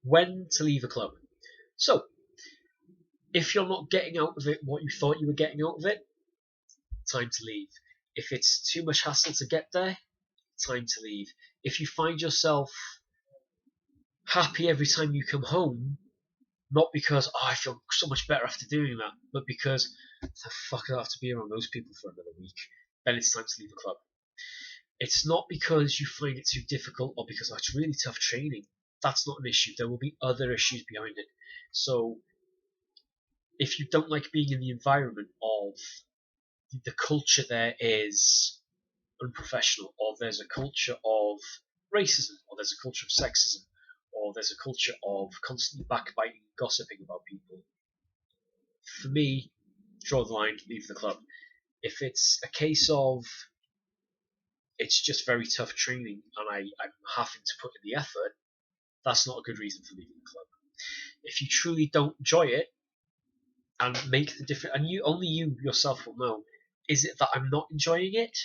When to leave a club. So, if you're not getting out of it what you thought you were getting out of it, time to leave. If it's too much hassle to get there, time to leave. If you find yourself happy every time you come home, not because I feel so much better after doing that, but because the fuck I have to be around those people for another week, then it's time to leave the club. It's not because you find it too difficult or because it's really tough training. That's not an issue. There will be other issues behind it. So if you don't like being in the environment of the culture there is unprofessional, or there's a culture of racism, or there's a culture of sexism, or there's a culture of constantly backbiting and gossiping about people, for me, draw the line, leave the club. If it's a case of it's just very tough training and I'm having to put in the effort, that's not a good reason for leaving the club. If you truly don't enjoy it and make the difference, and only you yourself will know, is it that I'm not enjoying it,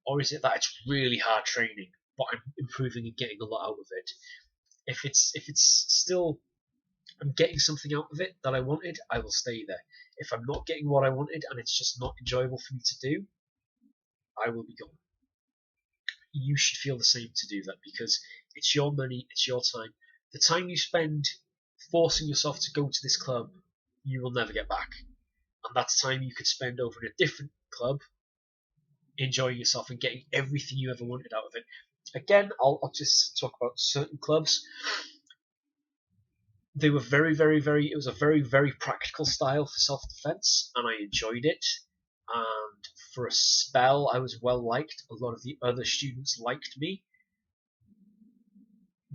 or is it that it's really hard training, but I'm improving and getting a lot out of it? If it's still I'm getting something out of it that I wanted, I will stay there. If I'm not getting what I wanted and it's just not enjoyable for me to do, I will be gone. You should feel the same to do that, because it's your money, it's your time. The time you spend forcing yourself to go to this club, you will never get back. And that's time you could spend over in a different club, enjoying yourself and getting everything you ever wanted out of it. Again, I'll just talk about certain clubs. They were very, very, very. It was a very, very practical style for self-defense, and I enjoyed it. And for a spell, I was well liked. A lot of the other students liked me.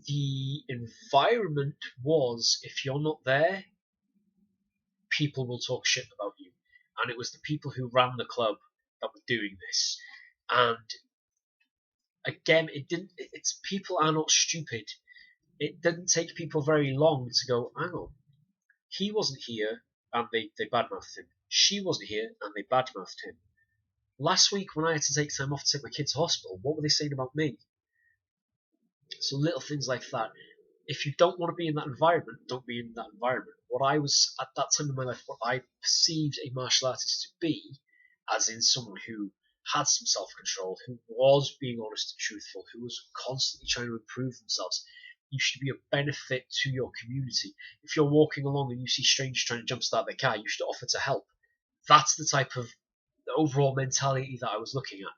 The environment was, if you're not there, people will talk shit about you. And it was the people who ran the club that were doing this. And again, it's people are not stupid. It didn't take people very long to go, hang on, he wasn't here and they badmouthed him. She wasn't here and they badmouthed him. Last week when I had to take time off to take my kids to hospital, what were they saying about me? So little things like that. If you don't want to be in that environment, don't be in that environment. What I was, at that time in my life, what I perceived a martial artist to be, as in someone who had some self-control, who was being honest and truthful, who was constantly trying to improve themselves, you should be a benefit to your community. If you're walking along and you see strangers trying to jumpstart their car, you should offer to help. That's the type of overall mentality that I was looking at.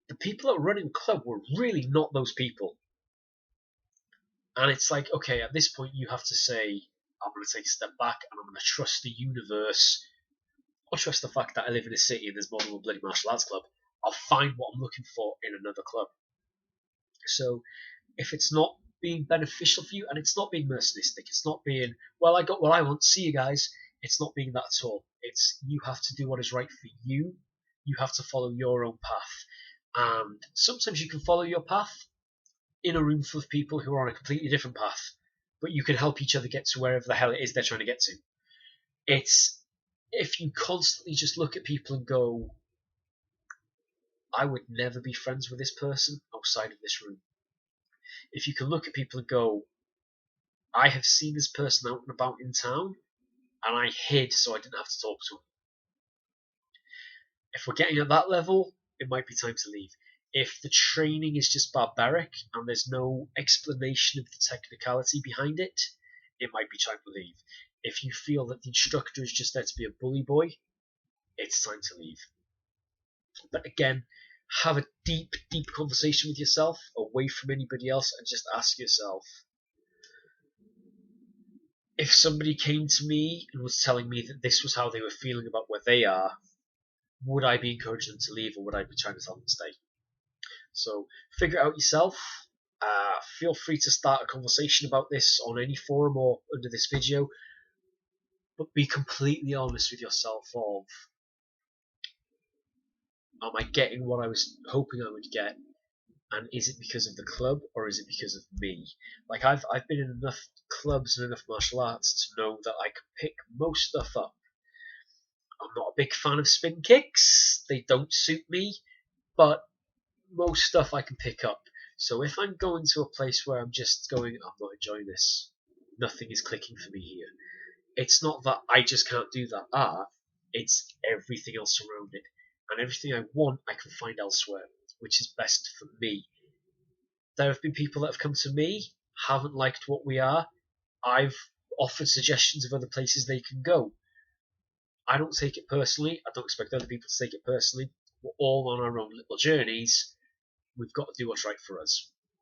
The people that were running the club were really not those people. And it's like, okay, at this point you have to say, I'm going to take a step back and I'm going to trust the universe. I'll trust the fact that I live in a city and there's more than one bloody martial arts club. I'll find what I'm looking for in another club. So if it's not being beneficial for you, and it's not being mercenistic, it's not being, well, I got what I want, see you guys, it's not being that at all. It's you have to do what is right for you. You have to follow your own path. And sometimes you can follow your path in a room full of people who are on a completely different path, but you can help each other get to wherever the hell it is they're trying to get to. It's if you constantly just look at people and go, I would never be friends with this person outside of this room. If you can look at people and go, I have seen this person out and about in town, and I hid so I didn't have to talk to them. If we're getting at that level, it might be time to leave. If the training is just barbaric and there's no explanation of the technicality behind it, it might be time to leave. If you feel that the instructor is just there to be a bully boy, it's time to leave. But again, have a deep, deep conversation with yourself, away from anybody else, and just ask yourself, if somebody came to me and was telling me that this was how they were feeling about where they are, would I be encouraging them to leave, or would I be trying to tell them to stay? So figure it out yourself. Feel free to start a conversation about this on any forum or under this video, but be completely honest with yourself of, am I getting what I was hoping I would get? And is it because of the club, or is it because of me? Like, I've been in enough clubs and enough martial arts to know that I can pick most stuff up. I'm not a big fan of spin kicks. They don't suit me, but most stuff I can pick up. So if I'm going to a place where I'm just going, I'm not enjoying this, nothing is clicking for me here. It's not that I just can't do that art, it's everything else around it. And everything I want, I can find elsewhere, which is best for me. There have been people that have come to me, haven't liked what we are. I've offered suggestions of other places they can go. I don't take it personally. I don't expect other people to take it personally. We're all on our own little journeys. We've got to do what's right for us.